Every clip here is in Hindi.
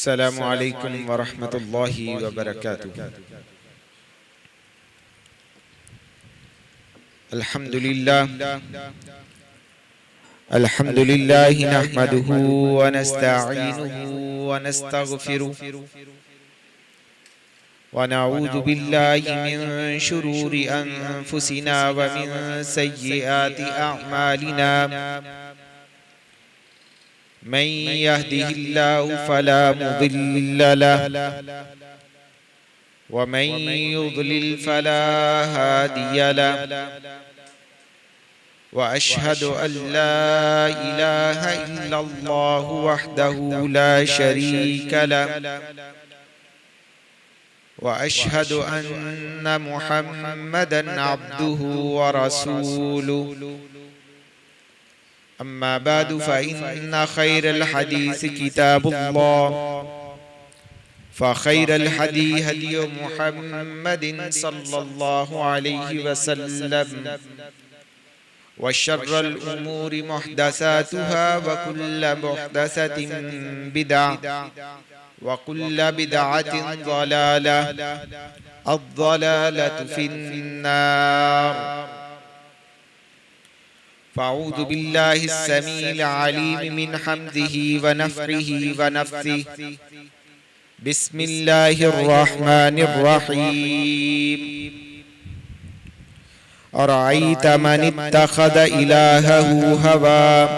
अस्सलामु अलैकुम वरहमतुल्लाहि वबरकातुहू। अल्हम्दुलिल्लाह नहमदुहू व नस्तईनुहु व नस्तगफिरुहु व नऊज़ु बिल्लाहि मिन शुरूरि अनफुसिना व मिन सय्यिआति अअमालिना। मन यहदिहिल्लाहु फला मुदिल्ल लहु व मन युद्लिल फला हादिय लहु व अशहदु अल्ला इलाहा इल्लल्लाहु वहदहु ला शरीक लहु व अशहदु अन्न मुहम्मदन अब्दुहु व रसूलुहु। अम्मा बादु फ़इन्न खैरल हदीस किताबुल्लाह फ़खैरल हदी हदी मुहम्मदिन सल्लल्लाहु अलैहि वसल्लम व शर्रल उमूरि मुहदसातुहा व कुल्ल मुहदसतिन बिदअह व कुल्ल बिदअतिन ज़लालह अज़्ज़लालतु फिन्नार। फ़अऊज़ु बिल्लाहि अस्समीइल अलीम मिन हम्ज़िहि व नफ़्ख़िहि व नफ़्सिहि। बिस्मिल्लाहिर रहमानिर रहीम। अरअयत मन इत्तख़ज़ इलाहहु हवाह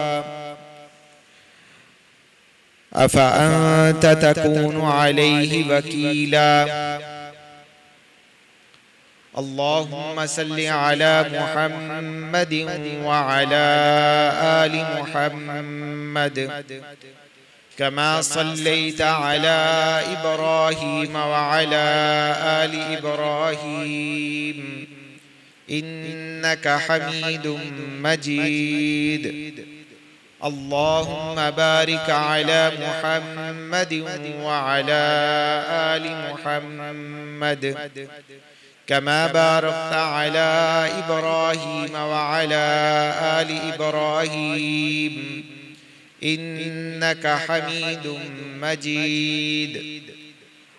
अफ़अन्त तकूनु अलैहि वकीला। अल्लाहुम्मा सल्लि अला मुहम्मदिन व अला आलि मुहम्मद कमा सल्लैत अला इब्राहीम व अला आलि इब्राहीम इन्नका हमीदुम मजीद। अल्लाहुम्मा बारिक अला मुहम्मदिन व अला आलि मुहम्मद कमा बारकत अला इब्राहीम व अला आलि इब्राहीम इन्नका हमीदुम मजीद।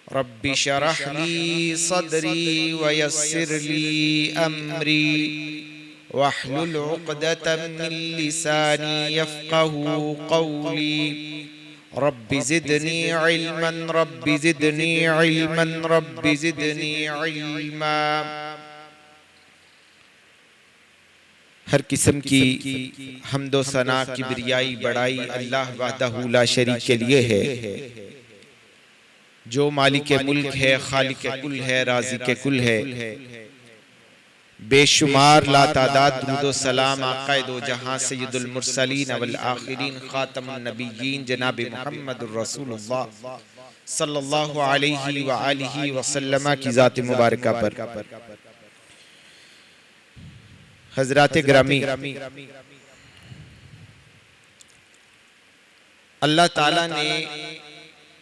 रब्बि शरह ली सदरी व यस्सिर ली अमरी वहलुल उक़दतम मिन लिसानी यफ़क़हू क़ौली। Rabbi ज़िदनी इल्मन rabbi ज़िदनी इल्मन rabbi ज़िदनी इल्मा। हर किस्म की हम्दो सना किब्रियाई बड़ाई अल्लाह वहदहू ला शरीक के लिए है, जो मालिक मुल्क है, खालिक कुल है, राज़िक कुल है। बेशुमार लातादाद दुरूद सलाम आक़ाए दो जहां सय्यदुल मुरसलीन वल आखिरीन खातमुन नबिय्यीन जनाब मुहम्मदुर रसूलुल्लाह सल्लल्लाहु अलैहि व आलिहि वसल्लम की ज़ात मुबारका पर। हज़रात गिरामी, अल्लाह ताला ने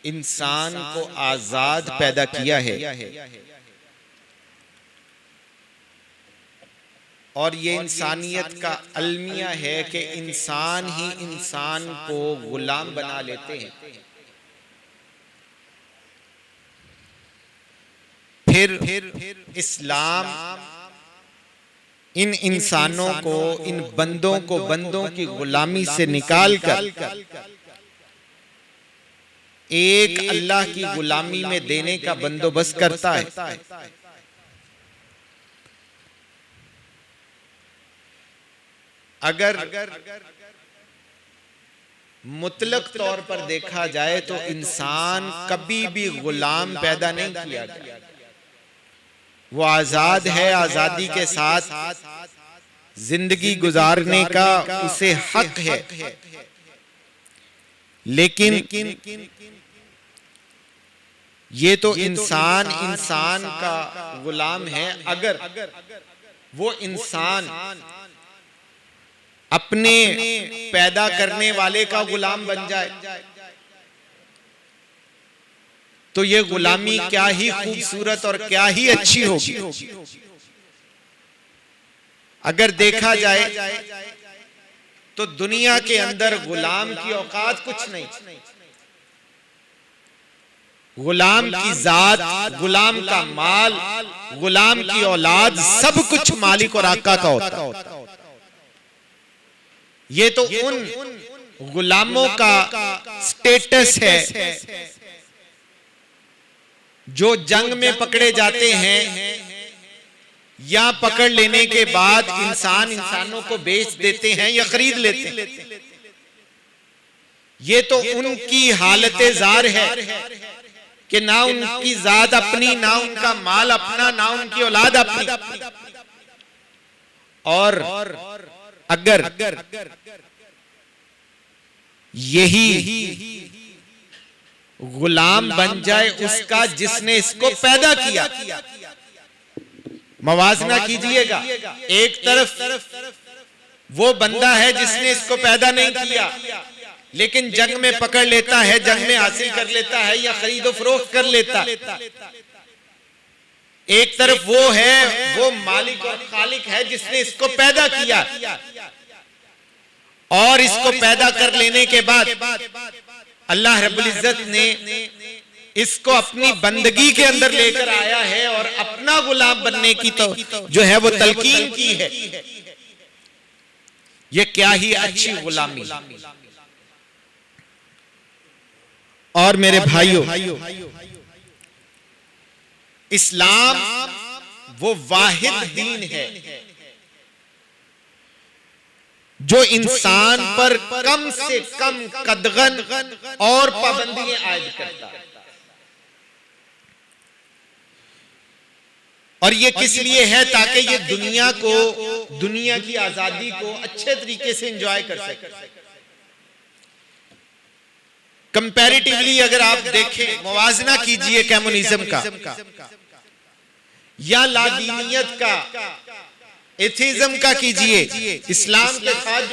इंसान को आज़ाद पैदा किया है और ये इंसानियत का अलमिया है कि इंसान ही इंसान को गुलाम बना लेते हैं। फिर इस्लाम इन इंसानों को, इन बंदों को बंदों की गुलामी से निकाल कर एक अल्लाह की गुलामी में देने का बंदोबस्त करता है। अगर मुतलक तौर पर देखा जाए तो इंसान कभी भी गुलाम पैदा नहीं किया गया, वो आजाद है। आजादी के साथ जिंदगी गुजारने का उसे हक है, लेकिन ये तो इंसान इंसान का गुलाम है। अगर वो इंसान अपने पैदा करने वाले का गुलाम बन जाए तो ये गुलामी क्या ही खूबसूरत और क्या ही अच्छी होगी। अगर देखा जाए तो दुनिया के अंदर गुलाम की औकात कुछ नहीं। गुलाम की जात, गुलाम का माल, गुलाम की औलाद, सब कुछ मालिक और आका का होता है। ये तो उन गुलामों का स्टेटस है जो जंग में पकड़े जाते हैं या पकड़ लेने के बाद इंसानों को बेच देते हैं या खरीद लेते हैं। ये तो उनकी हालत जार है कि ना उनकी जात अपनी, ना उनका माल अपना, ना उनकी औलाद अपनी। और अगर यही गुलाम बन जाए उसका जिसने इसको पैदा किया, मवाजना कीजिएगा, एक तरफ वो बंदा है जिसने इसको पैदा नहीं किया लेकिन जंग में पकड़ लेता है, जंग में हासिल कर लेता है या खरीदो फरोख्त कर लेता। एक तरफ वो है, वो मालिक और खालिक है जिसने इसको पैदा किया और इसको पैदा कर लेने के बाद अल्लाह रब्बुल इज्जत ने इसको अपनी बंदगी के अंदर लेकर आया है और अपना गुलाम बनने की तो जो है वो तलकीन की है। ये क्या ही अच्छी गुलामी। और मेरे भाइयों, इस्लाम वो वाहिद दीन है जो इंसान पर कम से कम कदगन और पाबंदियां आयद करता है। और ये किस लिए है? ताकि ये दुनिया की आजादी को अच्छे तरीके से एंजॉय कर सके। कंपैरेटिवली अगर आप देखें, मुवाजना कीजिए कम्युनिज्म का या लादीनियत का, एथिज्म का कीजिए, इस्लाम के साथ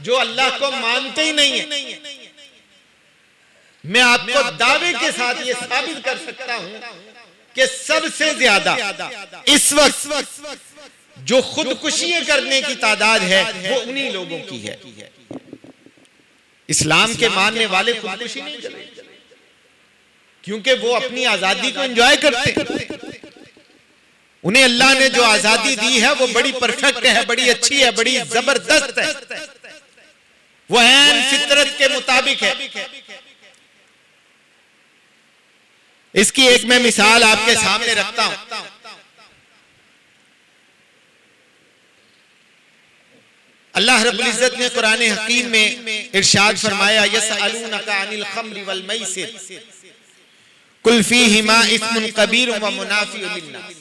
जो अल्लाह को मानते ही नहीं है। मैं आपको दावे के साथ ये साबित कर सकता हूं कि सबसे ज्यादा इस वक्त जो खुदकुशियां करने की तादाद है वो उन्हीं लोगों की है। इस्लाम के मानने वाले खुदकुशी नहीं करते क्योंकि वो अपनी आजादी को एंजॉय करते। उन्हें अल्लाह ने जो आजादी दी है वो बड़ी परफेक्ट है, बड़ी अच्छी है, बड़ी जबरदस्त है, वो ऐन फितरत के मुताबिक है। इसकी एक मैं मिसाल आपके सामने रखता हूं। अल्लाह रब्बुल इज्जत ने कुरान हकीम में इरशाद फरमाया, यसअलूनका अनिल खम्रि वल मैसिर कुल फीहिमा इस्मुन कबीर व मुनाफिउ लिन्नास।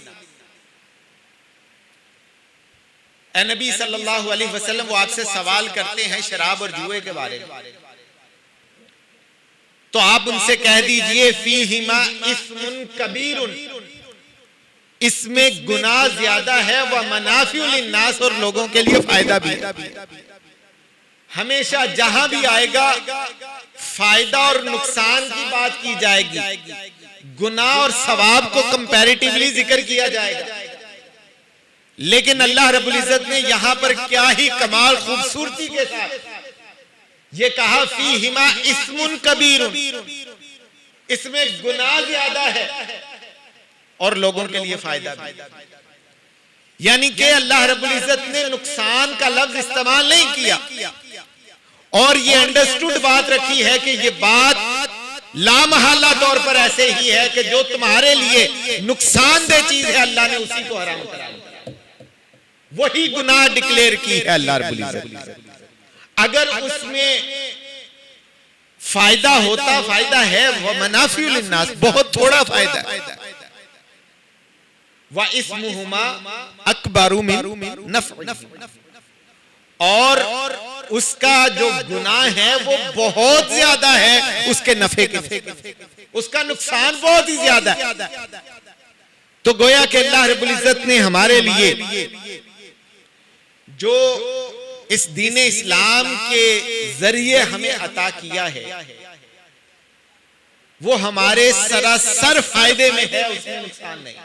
ए नबी सल्लल्लाहु अलैहि वसल्लम, वो आपसे सवाल करते हैं शराब और जुए के बारे में, तो आप उनसे कह दीजिए फीहिमा इस्मुन कबीरुन, इसमें गुनाह ज्यादा है, वह मनाफिउ लिन्नास, और लोगों के लिए फायदा भी। हमेशा जहां भी आएगा फायदा और नुकसान की बात की जाएगी, गुनाह और सवाब को कंपैरेटिवली जिक्र किया जाएगा। लेकिन अल्लाह रब्बुल इज्जत ने यहां पर क्या ही कमाल खूबसूरती के साथ ये कहा, फीहिमा इस्मुन कबीरुन, इसमें गुनाह ज्यादा है और लोगों के लिए फायदा भी। यानी कि अल्लाह रब्बुल इज्जत ने नुकसान का लफ्ज इस्तेमाल नहीं किया और ये अंडरस्टूड बात रखी है कि ये बात लामहल्ला तौर पर ऐसे ही है कि जो तुम्हारे लिए नुकसानदेह चीज है अल्लाह ने उसी को हराम करा दिया, वही गुनाह डिक्लेयर की है अल्लाह रब्बुल इज्जत। अगर उसमें फायदा होता, फायदा है, वह मनाफिउ लिन्नास, बहुत थोड़ा फायदा है, व इस्मुहुमा अकबरु मिन नफ़अ, और उसका जो गुनाह है वो बहुत ज्यादा है उसके नफे के, उसका नुकसान बहुत ही ज्यादा है। तो गोया कि अल्लाह रब्बुल इज्जत ने हमारे लिए जो इस दीन इस्लाम के जरिए हमें अता किया है वो हमारे सरासर फायदे में है, उसमें नुकसान नहीं।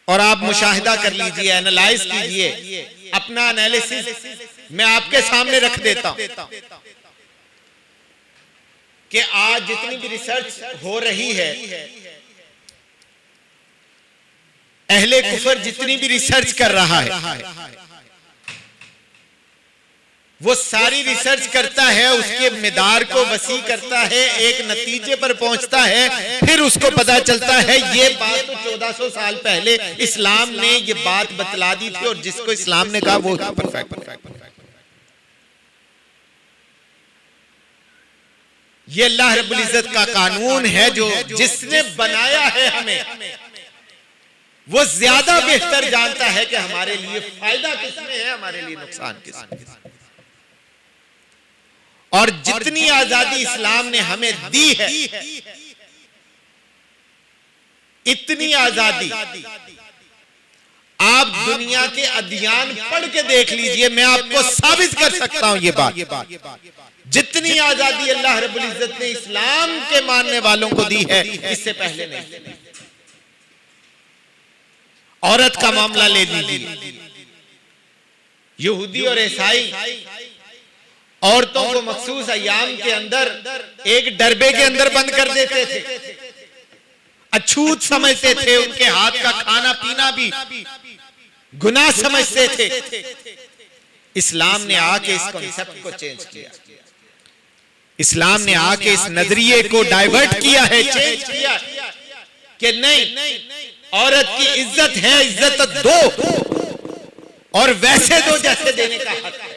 और आप मुशाहिदा कर लीजिए, एनालाइज कीजिए, अपना एनालिसिस मैं आपके सामने रख देता हूं कि आज जितनी भी रिसर्च हो रही है, अहले कुफर जितनी भी रिसर्च कर रहा है, वो सारी रिसर्च करता है, उसके मिदार को वसी करता है, एक नतीजे पर पहुंचता है, फिर उसको पता चलता है ये बात तो 1400 साल पहले इस्लाम ने ये बात बतला दी थी, और जिसको इस्लाम ने कहा वो परफेक्ट। ये अल्लाह रब्बुल इज्जत का कानून है, जो जिसने बनाया है हमें, वो ज्यादा बेहतर जानता है कि हमारे लिए फायदा किसमें है, हमारे लिए नुकसान किसमें। और जितनी आजादी इस्लाम ने हमें दी है, इतनी आजादी आप दुनिया के अध्ययन पढ़ के देख लीजिए, मैं आपको साबित कर सकता हूं ये बात। जितनी आजादी अल्लाह रब्बुल इज्जत ने इस्लाम के मानने वालों को दी है, इससे पहले नहीं। औरत का मामला ले लीजिए, यहूदी और ईसाई औरतों को मखसूस अय्याम के अंदर एक डरबे के अंदर बंद कर देते थे, अछूत समझते थे, उनके हाथ का खाना पीना भी गुनाह समझते थे। इस्लाम ने आके इस कॉन्सेप्ट को चेंज किया, इस्लाम ने आके इस नजरिए को डाइवर्ट किया है, चेंज किया कि नहीं, औरत की इज्जत है, इज्जत दो और वैसे दो जैसे देने का हक है,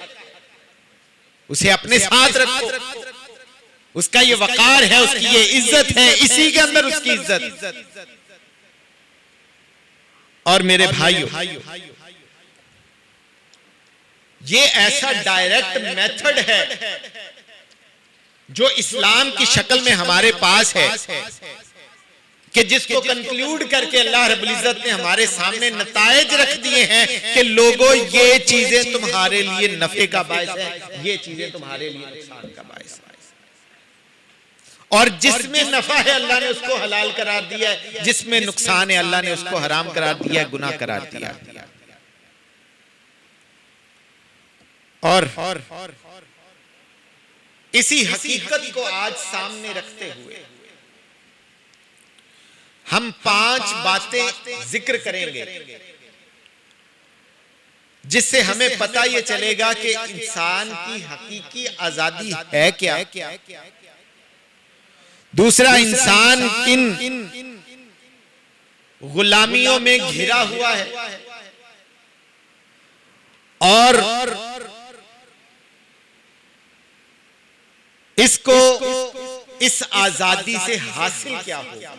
उसे अपने साथ रखो, उसका ये वकार है, उसकी ये इज्जत है, इसी के अंदर उसकी इज्जत। और मेरे भाइयों, ये ऐसा डायरेक्ट मेथड है जो इस्लाम की शक्ल में हमारे पास है, कि जिसको कंक्लूड करके अल्लाह रब्बुल इज्जत ने हमारे सामने नतायज रख दिए हैं कि लोगों ये चीजें तुम्हारे लिए नफे का बायस है, ये चीजें तुम्हारे लिए नुकसान का बायस है। और जिसमें नफा है अल्लाह ने उसको हलाल करार दिया है, जिसमें नुकसान है अल्लाह ने उसको हराम करार दिया है, गुनाह करार दिया है। और इसी हकीकत को आज सामने रखते हुए हम 5 बातें जिक्र करेंगे, जिससे हमें पता यह चलेगा कि इंसान की हकीकी आजादी है क्या। दूसरा, इंसान किन गुलामियों में घिरा हुआ है, और इसको इस आजादी से हासिल क्या होगा।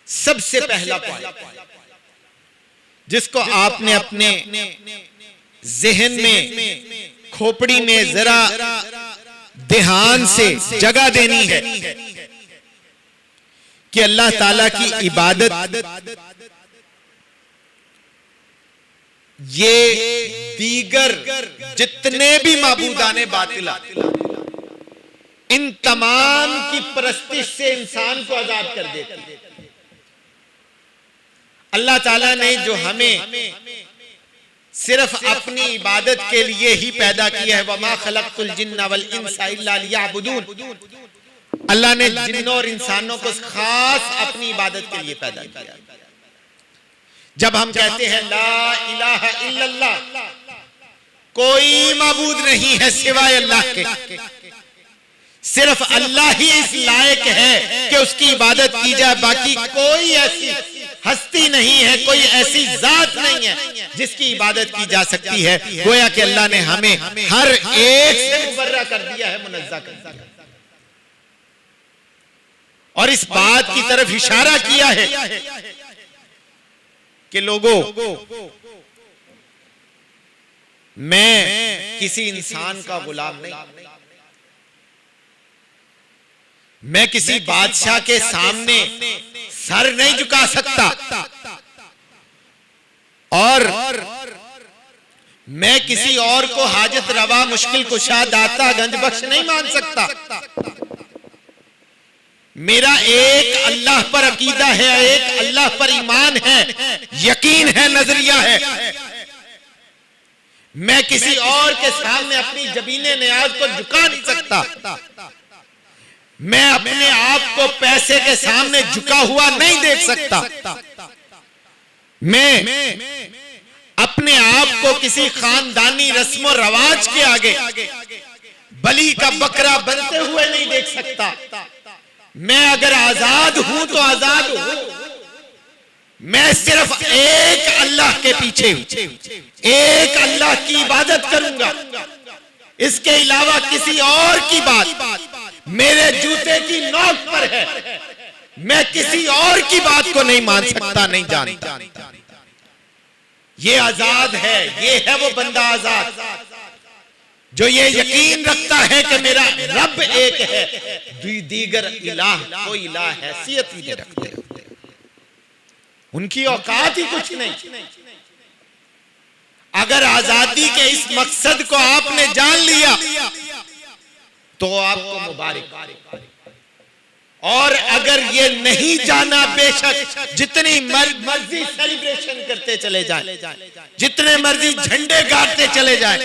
सबसे पहला पॉइंट जिसको आपने अपने जहन में, खोपड़ी में जरा ध्यान से जगह देनी है कि अल्लाह ताला की इबादत ये दीगर जितने भी माबूदाने बातिला, इन तमाम की परस्तिश से इंसान को आजाद कर देती है। अल्लाह ताला ने जो हमें सिर्फ अपनी इबादत के लिए ही पैदा किया है, वमा खलक़तुल जिन्ना वल इंसा इल्ला लियअबुदून, अल्लाह ने जिन्नों और इंसानों को खास अपनी इबादत के लिए पैदा किया। जब हम कहते हैं ला इलाहा इल्लल्लाह, कोई माबूद नहीं है सिवाय अल्लाह के, सिर्फ अल्लाह ही इस लायक है कि उसकी इबादत की जाए, बाकी कोई ऐसी हस्ती नहीं है, कोई ऐसी जात नहीं है जिसकी इबादत की जा सकती है। गोया कि अल्लाह ने हमें हर एक से मुबर्रा कर दिया है, मुनज़्ज़ा कर दिया है, और इस बात की तरफ इशारा किया है कि लोगों, मैं किसी इंसान का गुलाम नहीं, मैं किसी बादशाह के सामने सर नहीं झुका सकता, और मैं किसी और को हाजत रवा, मुश्किल कुशा, दाता, गंज बख्श नहीं मान सकता। मेरा एक अल्लाह पर अकीदा है, एक अल्लाह पर ईमान है, यकीन है, नजरिया है। मैं किसी और के सामने अपनी जबीने नियाज को झुका नहीं सकता। मैं अपने आप को पैसे के सामने झुका हुआ नहीं देख सकता। मैं अपने आप को किसी खानदानी रस्म और रवाज के आगे बलि का बकरा बनते हुए नहीं देख सकता। मैं अगर आजाद हूं तो आजाद हूं। मैं सिर्फ एक अल्लाह के पीछे हूं, एक अल्लाह की इबादत करूंगा। इसके अलावा किसी और की बात मेरे जूते की नोक पर है। मैं किसी और की बात को नहीं मान सकता, नहीं जानता। ये आजाद है, ये है वो बंदा आजाद जो ये यकीन रखता है कि मेरा रब एक है, दीगर इलाह कोई इलाह हैसियत ही नहीं रखते, उनकी औकात ही कुछ नहीं। अगर आजादी के इस मकसद को आपने जान लिया तो आपको मुबारक। और अगर ये नहीं जाना, बेशक जितनी मर्जी सेलिब्रेशन करते चले जाएं, जितने मर्जी झंडे गाड़ते चले जाएं,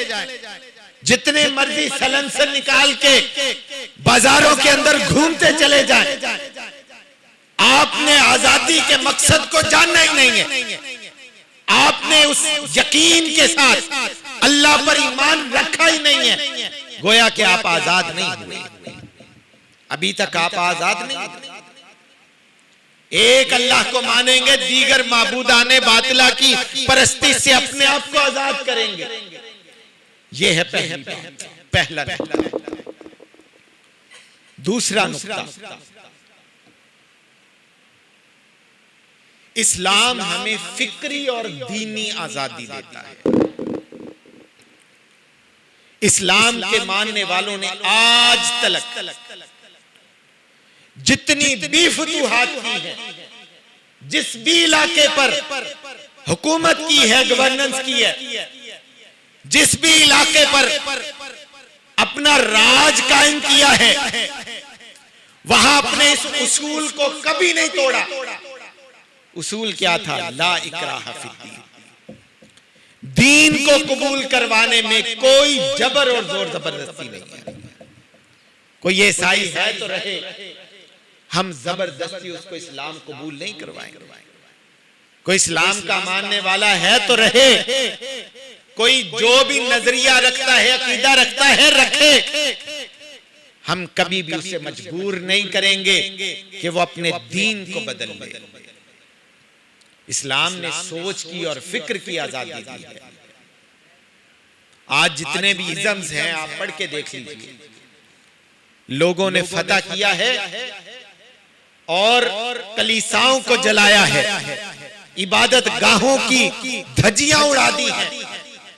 जितने मर्जी सलंसर निकाल के बाजारों के अंदर घूमते चले जाएं, आपने आजादी के मकसद को जानना ही नहीं है। आपने उस यकीन के साथ अल्लाह पर ईमान रखा ही नहीं है। गोया कि आप आजाद नहीं हुए। अभी तक आप आजाद नहीं। एक अल्लाह को मानेंगे, दीगर माबूदाने बातिला की परस्ती से अपने आप को आजाद करेंगे। यह है पहला नुक्ता। दूसरा नुक्ता, इस्लाम हमें फिक्री और दीनी आजादी देता है। इस्लाम के मानने वालों ने आज तक जितनी भी फतूहात की है, जिस भी इलाके पर हुकूमत की है, गवर्नेंस की है, जिस भी इलाके पर अपना राज कायम किया है, वहां अपने इस उसूल को कभी नहीं तोड़ा। उसूल क्या था? ला इकराह फिद्दीन। दीन को कबूल करवाने में कोई जबर और जोर जबरदस्ती नहीं है। कोई ईसाई है तो रहे, हम जबरदस्ती उसको इस्लाम कबूल नहीं करवाएंगे। कोई इस्लाम का मानने वाला है तो रहे, कोई जो भी नजरिया रखता है, अकीदा रखता है, रखे। हम कभी भी उसे मजबूर नहीं करेंगे कि वो अपने दीन को बदल ले। इस्लाम ने सोच की और फिक्र की आजादी दी है। आज जितने भी इज़म्स हैं आप पढ़ के देख लीजिए, लोगों ने फतह किया है और कलीसाओं को जलाया है, इबादत गाहों की धज्जियां उड़ा दी हैं,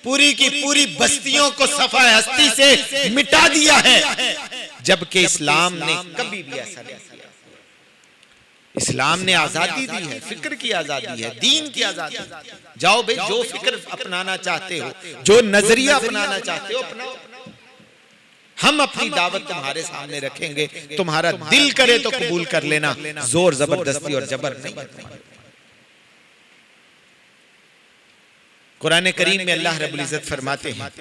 पूरी की पूरी बस्तियों को सफा हस्ती से मिटा दिया है, जबकि इस्लाम ने कभी भी ऐसा नहीं किया। इस्लाम ने आजादी दी है, फिक्र की आजादी है, दीन की आजादी। जाओ भाई, जो फिक्र अपनाना चाहते हो, जो नजरिया अपनाना चाहते हो, अपनाओ। हम अपनी दावत तुम्हारे सामने रखेंगे, तुम्हारा दिल करे तो कबूल कर लेना, जोर जबरदस्ती और जबर नहीं। कुरान करीम में अल्लाह रब्बुल इज्जत फरमाते हैं,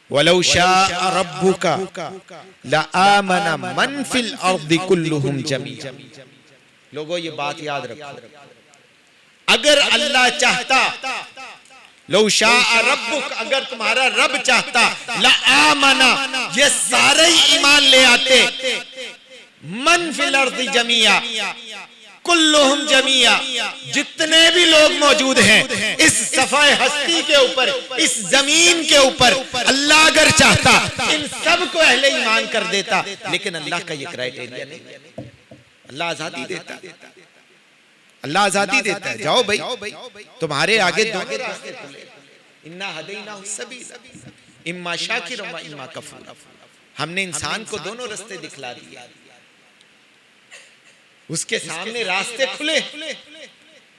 वलौ शाअ रब्बुका लआमना मन फिल अर्दि कुल्लुहुम जमीअ। लोगों ये बात याद रखो, अगर अल्लाह चाहता, लौ शाअ रब्बुक, अगर तुम्हारा रब चाहता, लआमना, ये सारे ही ईमान ले आते, मन फिल अर्दि जमीअ, कुल्लुहुम जमीआ, जितने भी लोग मौजूद हैं इस सफाए हस्ती के ऊपर, इस जमीन के ऊपर, अल्लाह अगर चाहता इन सब को अहले ईमान कर देता। लेकिन अल्लाह का ये क्राइटेरिया नहीं। अल्लाह आजादी देता, अल्लाह आजादी देता है। जाओ भाई, तुम्हारे आगे दो रास्ते खुले, इन्ना हदैनाहु सबील, इम्मा शाकिर व इम्मा कफूर। हमने इंसान को दोनों रास्ते दिखला दिए, उसके सामने रास्ते खुले।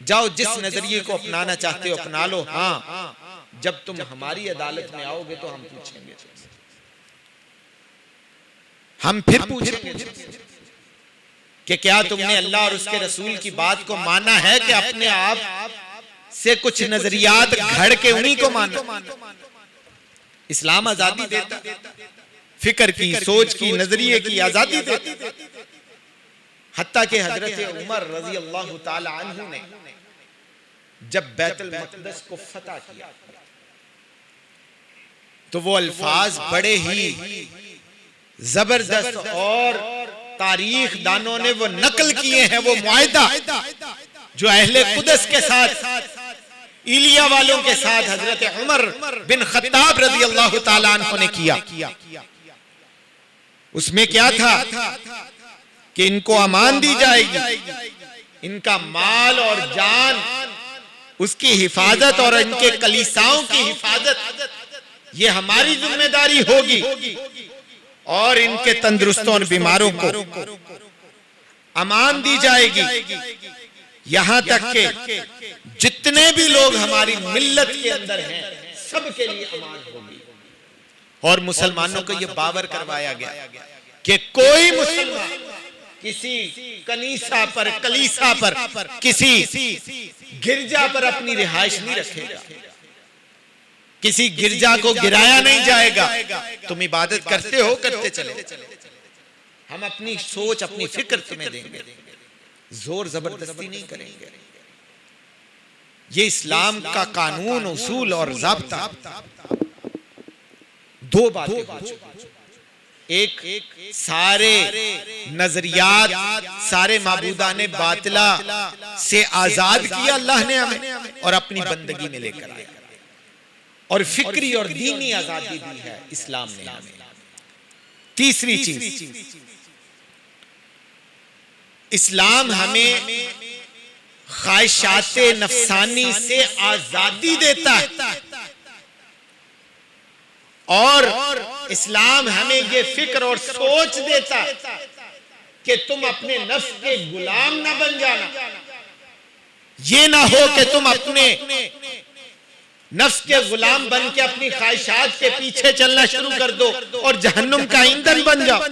जाओ, जिस नजरिए को अपनाना चाहते हो अपना लो। हाँ, जब तुम हमारी अदालत में आओगे तो हम पूछेंगे, हम फिर पूछेंगे कि क्या तुमने अल्लाह और उसके रसूल की बात को माना है कि अपने आप से कुछ नजरियात घड़ के उन्हीं को मानो। इस्लाम आजादी देता, फिक्र की, सोच की, नजरिए की आजादी देता। हत्ता के हजरत उमर रजी अल्लाह ताला अन्हु ने जब बैतुल मक़दस को फतह किया तो वो अल्फाज बड़े ही जबरदस्त और तारीख दानों ने वो नकल किए हैं। वो मुआहिदा जो अहले कुदस के साथ, इलिया वालों के साथ हजरत उमर बिन खत्ताब रज़ी अल्लाह ताला अन्हु ने किया, उसमें क्या था कि इनको अमान दी जाएगी, इनका माल और जान, उसकी हिफाजत और इनके कलीसाओं की हिफाजत ये हमारी जिम्मेदारी होगी, और इनके तंदुरुस्तों और बीमारों को अमान दी जाएगी। यहां तक के जितने भी लोग हमारी मिल्लत के अंदर हैं सबके लिए अमान होगी। और मुसलमानों को यह बावर करवाया गया कि कोई मुसलमान किसी कनीसा पर, कलीसा पर, किसी गिरजा पर अपनी रिहाइश नहीं रखेगा, किसी गिरजा को गिराया नहीं जाएगा। तुम इबादत करते हो, करते चले, हम अपनी सोच, अपनी फिक्र तुम्हें देंगे, जोर जबरदस्ती नहीं करेंगे। ये इस्लाम का कानून, उसूल और ज़ाब्ता। दो बातें हो चुकी, एक सारे नजरियात, सारे माबूदाने बातिला से आजाद किया अल्लाह ने हमें और अपनी बंदगी में लेकर आया, और फिक्री और दीनी आजादी दी है इस्लाम ने हमें। तीसरी चीज, इस्लाम हमें ख्वाहिशाते नफसानी से आजादी देता है, और इस्लाम हमें ये फिक्र और सोच देता कि तुम अपने नफ्स के गुलाम ना बन जाना। ये ना हो कि तुम अपने नफ्स के गुलाम बन के अपनी ख्वाहिशात के पीछे चलना शुरू कर दो और जहन्नुम का ईंधन बन जाओ।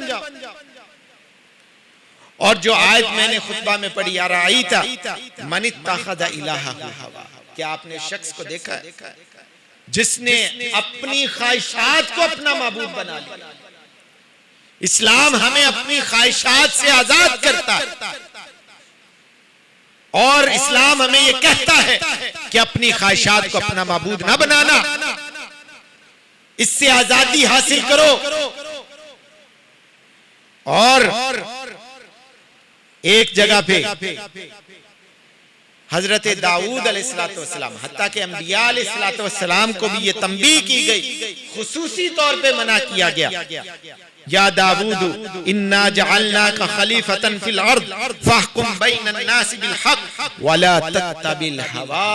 और जो आयत मैंने खुतबा में पढ़ी, यार आई था मन इत्तखज़ इलाहहु हवा, क्या आपने शख्स को देखा है जिसने अपनी ख्वाहिशात को अपना माबूद बना लिया? इस्लाम हमें अपनी ख्वाहिशात से आजाद करता है, और इस्लाम हमें यह कहता है कि अपनी ख्वाहिशात को अपना माबूद ना बनाना, इससे आजादी हासिल करो। और एक जगह पे हजरत दाऊद अलैहिस्सलाम, हत्ता के अंबिया अलैहिस्सलाम को भी ये तंबीह की गई, खुसूसी तौर पे मना किया गया, या दाऊद इन्ना जअलनाका खलीफतन फिल अर्द फहकुम बैनन नास बिल हक वला तत्तबिल हवा।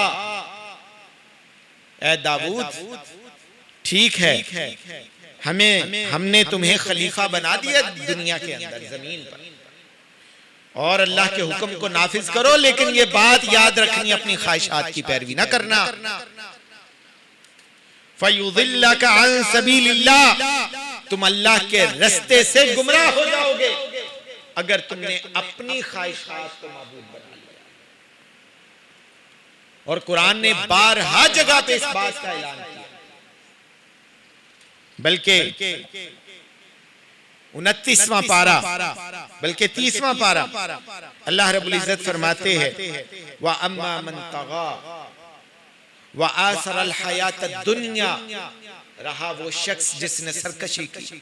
ए दाऊद, ठीक है, हमने तुम्हें खलीफा बना दिया दुनिया के अंदर, जमीन पर, और अल्लाह के हुक्म को नाफिज करो, लेकिन ये बात याद रखनी, अपनी ख्वाहिशात की पैरवी ना करना। फयुदिल्लका अन सबीलिल्लाह, तुम अल्लाह के रास्ते से गुमराह हो जाओगे अगर तुमने अपनी ख्वाहिशात को माबूद बना लिया। और कुरान ने बारहा जगह पे इस बात का ऐलान किया, बल्कि 29वां पारा, बल्कि 30वां पारा, अल्लाह रब्बुल इज्जत फरमाते हैं व अम्मा मन तगा व आसर अल हयात दुनिया, रहा वो शख्स जिसने सरकशी की।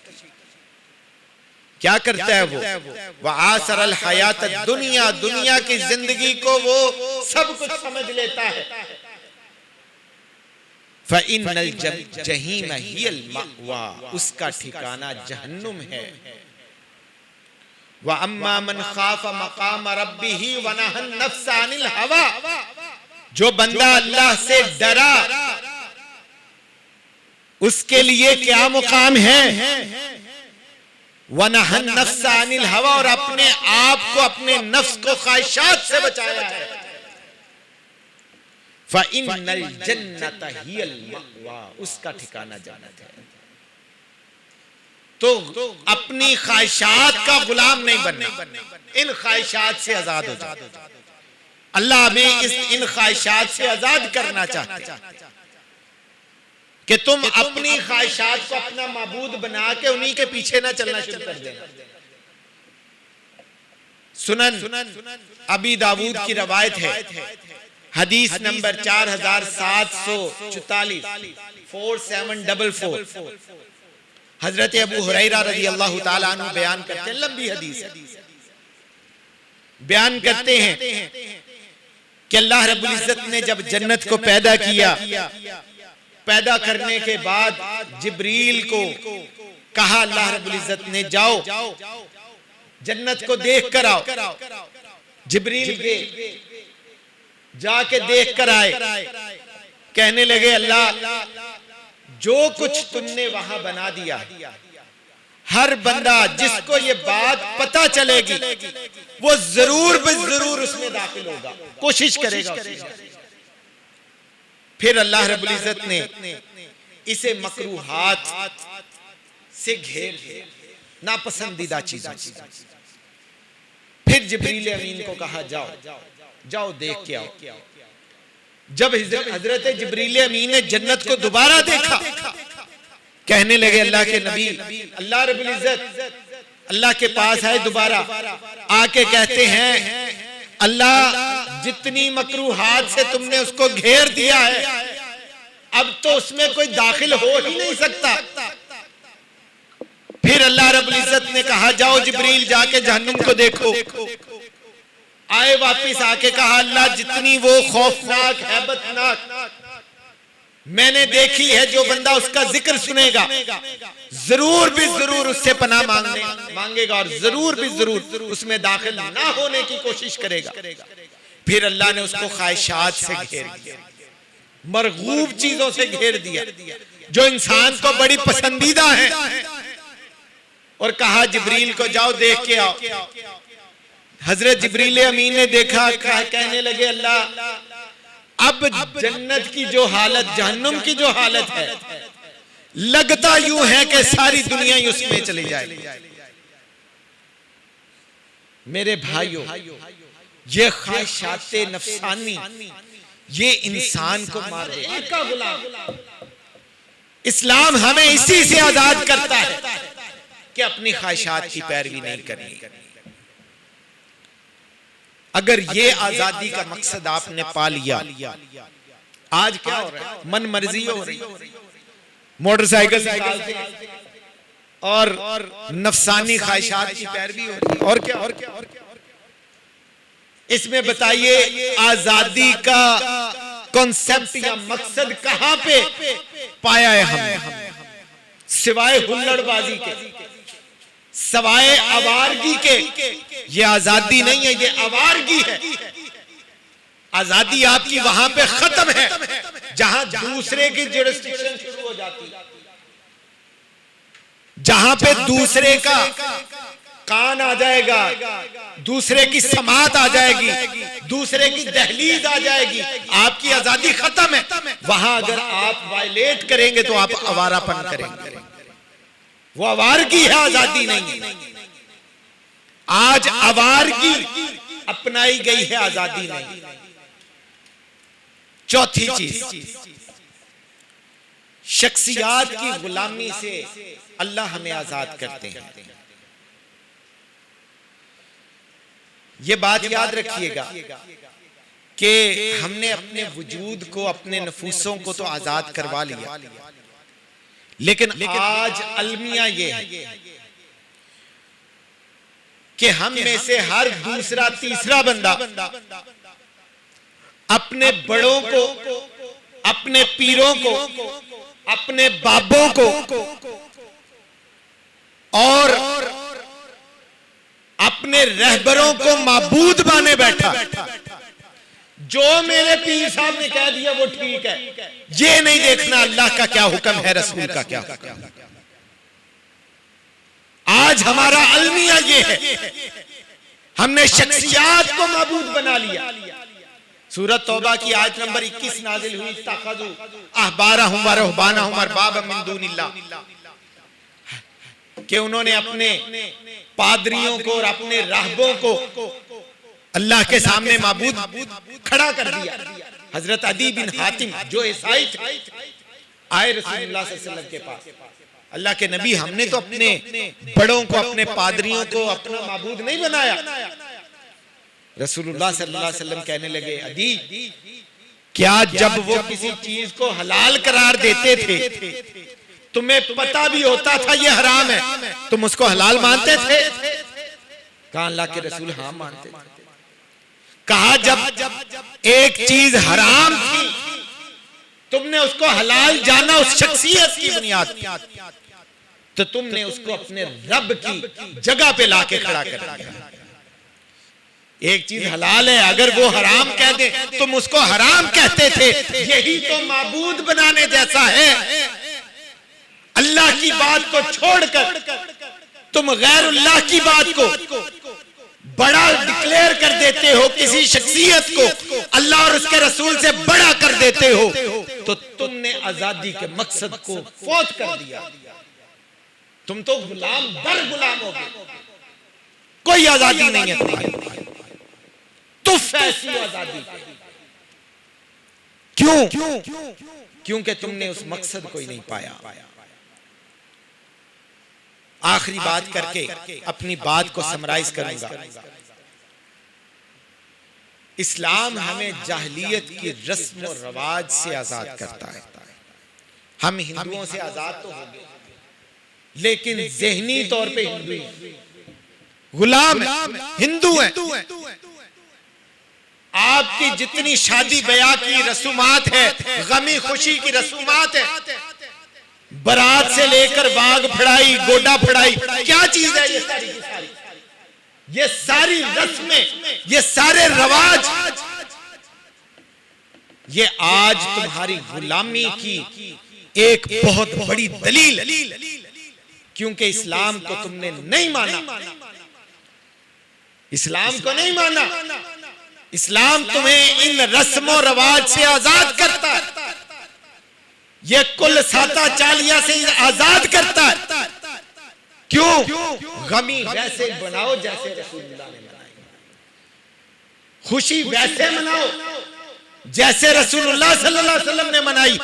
क्या करता है वो? व आसर अल हयात दुनिया, दुनिया की जिंदगी को वो सब कुछ समझ लेता है। फ़इन्नल जहीम हियल मअवा, उसका ठिकाना जहन्नुम है। व अम्मा मन खाफ मकाम रब्बिही व नहन नफ्स अनिल हवा, जो बंदा अल्लाह से डरा उसके लिए क्या मुकाम है? व नहन नफ्स अनिल हवा, और अपने आप को, अपने नफ्स को ख्वाहिशात से बचाया है। फ़इन्नल जन्नत हियल मअवा, उसका ठिकाना जन्नत है। तो अपनी ख्वाहिशात का गुलाम नहीं बनना, इन ख्वाहिशात से आजाद हो जाओ। अल्लाह हमें इन ख्वाहिशात से आजाद करना चाहते हैं कि तुम अपनी ख्वाहिशात को अपना माबूद बना के उन्हीं के पीछे ना चलना शुरू कर देना। सुनन अबी दाऊद की रवायत है, हदीस नंबर 4744 4744, हजरत अबू हुरैरा रज़ी अल्लाह ताला अन्हु बयान करते हैं, लंबी हदीस बयान करते हैं कि अल्लाह रब्बुल इज्जत ने जब जन्नत को पैदा किया, पैदा करने के बाद जिब्रील को कहा अल्लाह रब्बुल इज्जत ने, जाओ जन्नत को देख कर आओ। जिब्रील गए, जाके देख कर आए, कहने लगे अल्लाह जो कुछ तुमने वहां बना दिया, हर बंदा जिसको ये बात पता चलेगी वो जरूर जरूर उसमें दाखिल होगा, कोशिश करेगा। फिर अल्लाह रब्बुल इज्जत ने इसे मकरूहात से घेर दिया, नापसंदीदा चीजों। फिर जिब्रील अमीन को कहा जाओ जाओ देख के आओ। जब हजरत जिब्रील अमीन ने जन्नत को दोबारा देखा, कहने लगे अल्लाह के नबी, अल्लाह रब्बुल इज्जत अल्लाह के पास आए दोबारा, आके कहते हैं अल्लाह जितनी मकरूहात से तुमने उसको घेर दिया है, अब तो उसमें कोई दाखिल हो ही नहीं सकता। फिर अल्लाह रब्बुल इज्जत ने कहा जाओ जिब्रील जाके जहन्नुम को देखो। आए वापिस आके कहा अल्लाह जितनी वो खौफनाक हैबतनाक मैंने देखी है, जो बंदा उसका जिक्र सुनेगा जरूर भी जरूर उससे पनाह मांगेगा और जरूर भी जरूर उसमें दाखिल ना होने की कोशिश करेगा। फिर अल्लाह ने उसको ख्वाहिशात से घेर दिया, मरगूब चीजों से घेर दिया जो इंसान को बड़ी पसंदीदा है, और कहा जिब्रील को जाओ देख के आओ। हजरत जिब्रील अमीन ने देखा, कहने लगे अल्लाह अब जन्नत की जो हालत, जहन्नुम की जो हालत है, लगता यूं है कि सारी दुनिया ही उसमें चली जाए। मेरे भाइयों, ये ख्वाहिशात नफसानी ये इंसान को मार देगा। इस्लाम हमें इसी से आजाद करता है कि अपनी ख्वाहिशात की पैरवी नहीं करनी। अगर ये आजादी का मकसद आपने पा लिया, आज क्या हो रहा है, मन मर्जी हो रही, मोटरसाइकिल निकालते और नफसानी ख्वाहिशात की पैरवी हो रही, और क्या। इसमें बताइए आजादी का कॉन्सेप्ट या मकसद कहां पे पाया है हमने, सिवाय हुल्लड़बाजी के, सवाए आवारगी के। ये आजादी नहीं है, ये आवारगी है। आजादी आपकी वहां पे खत्म है जहां दूसरे की जुरिस्डिक्शन शुरू हो जाती है, जहां पे दूसरे का कान आ जाएगा, दूसरे की समात आ जाएगी, दूसरे की दहलीज आ जाएगी, आपकी आजादी खत्म है। वहां अगर आप वायलेट करेंगे तो आप आवारापन करेंगे, वो आवारगी है, आजादी नहीं है। आज आवारगी अपनाई गई है, आजादी नहीं। चौथी चीज, शख्सियात की गुलामी से अल्लाह हमें आजाद करते हैं। ये बात याद रखिएगा कि हमने अपने वजूद को, अपने नफूसों को तो आजाद करवा लिया, लेकिन आज अलमिया ये है कि हम में से हर दूसरा तीसरा बंदा अपने बड़ों को, अपने पीरों को, अपने बाबों को और अपने रहबरों को माबूद माने बैठा। जो मेरे पीर साहब ने कह दिया वो ठीक है, ये नहीं देखना अल्लाह का क्या हुक्म है, रसूल का क्या हुक्म। आज हमारा अलमिया ये है, हमने शख्सियात को माबूद बना लिया। सूरत तौबा की आयत नंबर 21 नाजिल हुई, तखज़ू अहबारहुम व रहबानहुम अरबाबा मिन दूनिल्लाह, कि उन्होंने अपने पादरियों को और अपने राहबों को अल्लाह के सामने माबूद खड़ा कर दिया। हजरत अदी बिन हातिम जो ईसाई थे आए रसूलुल्लाह सल्लल्लाहु अलैहि वसल्लम के पास। अल्लाह के नबी, हमने तो अपने बड़ों को, अपने पादरियों को अपना माबूद नहीं बनाया। रसूलुल्लाह सल्लल्लाहु अलैहि वसल्लम कहने लगे, अदी, क्या जब वो किसी चीज को हलाल करार देते थे तुम्हें पता भी होता था ये हराम है, तुम उसको हलाल मानते थे? कहा अल्लाह के रसूल, हाँ मानते थे। कहा जब एक चीज हराम थी तुमने उसको हलाल जाना उस शख्सियत की बुनियाद पर, तो तुमने उसको अपने रब की जगह पे लाके खड़ा कर दिया। एक चीज हलाल है, अगर वो हराम कह दे तुम उसको हराम कहते थे, यही तो माबूद बनाने जैसा है। अल्लाह की बात को छोड़कर तुम गैरुल्लाह की बात को बड़ा डिक्लेयर कर देते हो, किसी शख्सियत को अल्लाह और उसके रसूल से बड़ा कर देते हो, तो तुमने आजादी के मकसद को फौत कर दिया। तुम तो गुलाम दर गुलाम हो गए, कोई आजादी नहीं है तुम्हारी। तुफ ऐसी आजादी, क्यों? क्योंकि तुमने उस मकसद को ही नहीं पाया। आखिरी बात करके अपनी बात को समराइज करूंगा। इस्लाम हमें जाहिलियत की रस्म और रवाज से आजाद करता है। हम हिंदुओं से आजाद तो हो गए, लेकिन ज़हनी तौर पे हिंदू हैं, गुलाम हैं, हिंदू हैं। आपकी जितनी शादी ब्याह की रसूमात है, गमी खुशी की रसूमात है, बारात से लेकर बाग फड़ाई, गोडा फड़ाई, क्या चीज है ये सारी की सारी? ये सारी रस्में, ये सारे रवाज, ये आज तुम्हारी गुलामी की एक बहुत बड़ी दलील, क्योंकि इस्लाम को तुमने नहीं माना। इस्लाम को नहीं माना। इस्लाम तुम्हें इन रस्मों रवाज से आजाद करता है, ये कुल साता चालिया से आजाद करता है। क्यों? गमी वैसे बनाओ जैसे रसूलुल्लाह ने मनाई, खुशी वैसे मनाओ जैसे रसूलुल्लाह सल्लल्लाहु अलैहि वसल्लम ने मनाई।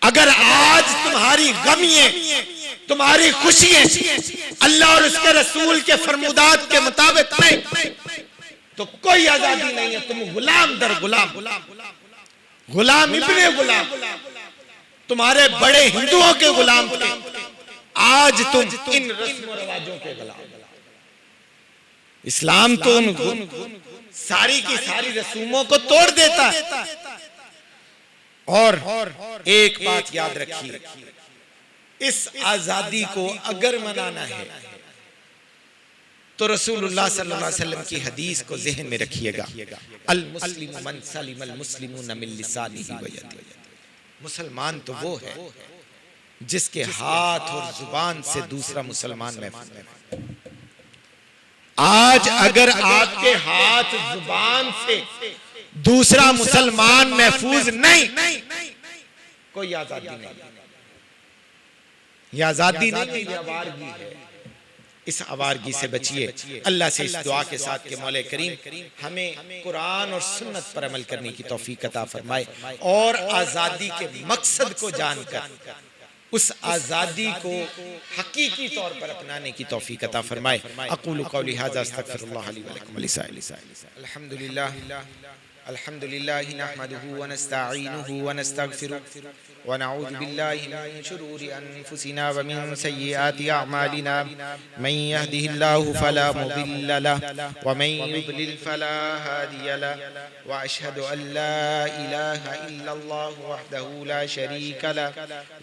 अगर आज तुम्हारी गमियां, तुम्हारी खुशियां अल्लाह और उसके रसूल के फरमुदात के मुताबिक नहीं, तो कोई आजादी नहीं है। तुम गुलाम दर गुलाम, गुलाम इब्ने गुलाम, तुम्हारे बड़े हिंदुओं के गुलाम थे, आज तुम इन रस्म रवाजों के गुलाम। इस्लाम तो उन सारी की सारी रसूमों को तोड़ देता है। और एक बात याद रखिए, इस आजादी को अगर मनाना है तो रसूलुल्लाह सल्लल्लाहु अलैहि वसल्लम की हदीस को ज़हन में रखिएगा, अल मुस्लिमु मन सलिमल मुस्लिमून मिन लिसानिही व यदिही। मुसलमान तो वो है जिसके हाथ और जुबान से दूसरा मुसलमान महफूज है। आज अगर आपके हाथ जुबान से दूसरा मुसलमान महफूज नहीं, कोई आजादी नहीं। ये आजादी नहीं, ये आवारगी है। इस आवारगी से बचिए। अल्लाह से इस दुआ के साथ कि मौला करीम हमें कुरान और सुन्नत पर अमल करने की तौफीक अता फरमाए और आज़ादी के मकसद को जानकर उस आज़ादी को हकीकी तौर पर अपनाने की तौफीक अता फरमाए। अक़ूलु क़ौली हाज़ा अस्तग़फ़िरुल्लाह ली व लकुम व लिसाइरिल मुस्लिमीन। अल्हम्दुलिल्लाह अल्हम्दुलिल्लाहि नहमदुहु व नस्तईनुहु व नस्तगफिरुहु व नऊज़ु बिल्लाहि मिन शुरूरि अनफुसिना व मिन सय्यिआति अअमालिना मन यहदिहिल्लाहु फला मुदिल्ल लहु व मन युद्लिल फला हादिय लहु व अशहदु अन ला इलाहा इल्लल्लाहु वहदहु ला शरीका लहु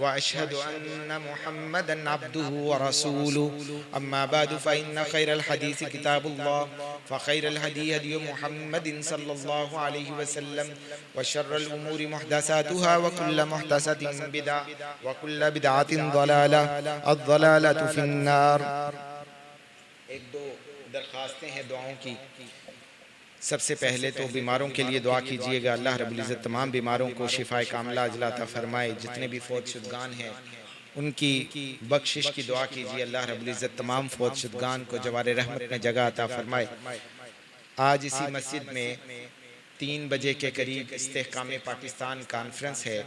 व अशहदु अन्न मुहम्मदन अब्दुहु व रसूलुहु। अम्मा बअदु फ़इन्न खैरल हदीस किताबुल्लाह व खैरल हदी हदी मुहम्मदिन सल्लल्लाहु अलैहि वसल्लम व शर्रल उमूरि मुहदसातुहा व कुल्लु मुहदसतिन बिदअ व कुल्लु बिदअतिन ज़लालह अज़-ज़लालतु फिन्नार। एक दो दरखास्तें हैं दुआओं की। सबसे पहले तो बीमारों के लिए दुआ कीजिएगा, अल्लाह रब्बुल इज़्ज़त तमाम बीमारों को शिफाए कामिला अजला अता फरमाए। जितने भी फौत शुदगान हैं उनकी बख्शिश की दुआ कीजिए, अल्लाह रब्बुल इज़्ज़त तमाम फौत शुदगान को जवारे रहमत में जगह अता फरमाए। आज इसी मस्जिद में 3 बजे के करीब इस्तेहकाम पाकिस्तान कॉन्फ्रेंस है,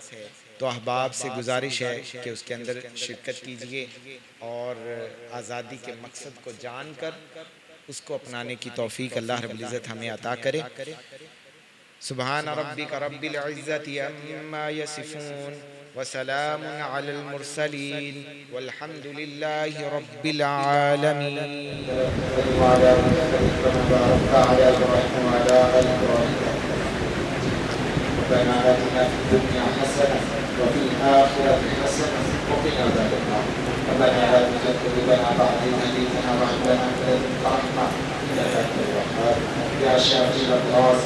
तो अहबाब से गुजारिश है कि उसके अंदर शिरकत कीजिए और आज़ादी के मकसद को जानकर उसको अपनाने की तौफीक अल्लाह रब्बुल इज़्ज़त हमें अता करे। सुब्हान रब्बिका रब्बिल इज़्ज़ति अम्मा यसिफून व सलामुन अलल मुरसलीन वल्हम्दुलिल्लाहि रब्बिल आलमीन। रब्बना आतिना फिद दुनिया हसनह व फिल आखिरति हसनह व क़िना अज़ाबन्नार। रब्बना ला तुज़िग़ क़ुलूबना बअद इज़ हदयतना व हब लना मिन लदुनका रहमह इन्नका अंतल वह्हाब। या शाफ़िअल अब्रास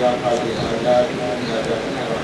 या क़ादिर अल-हाजात हाजातना व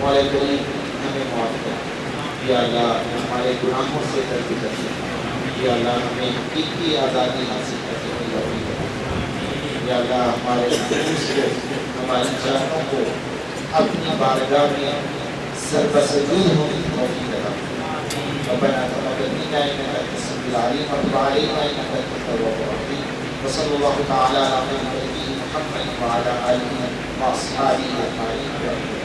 मौला करीम हमें माफ़ कर, या अल्लाह हमारे गुनाहों से दरगुजर कर, या अल्लाह हमें हकीकी आज़ादी हासिल करने की तौफ़ीक़ दे, या अल्लाह हमारे नफ्स को, हमारी जानों को अपनी बारगाह में सरबसदूर होने की तौफ़ीक़ अता फरमा। रब्बना तक़ब्बल मिन्ना इन्नका अंtas समीउल अलीम व तुब अलैना इन्नका अंtat तव्वाबुर रहीम। व सल्लल्लाहु तआला अला नबिय्यिना मुहम्मद व अला आलिहि व अस्हाबिहि अजमईन।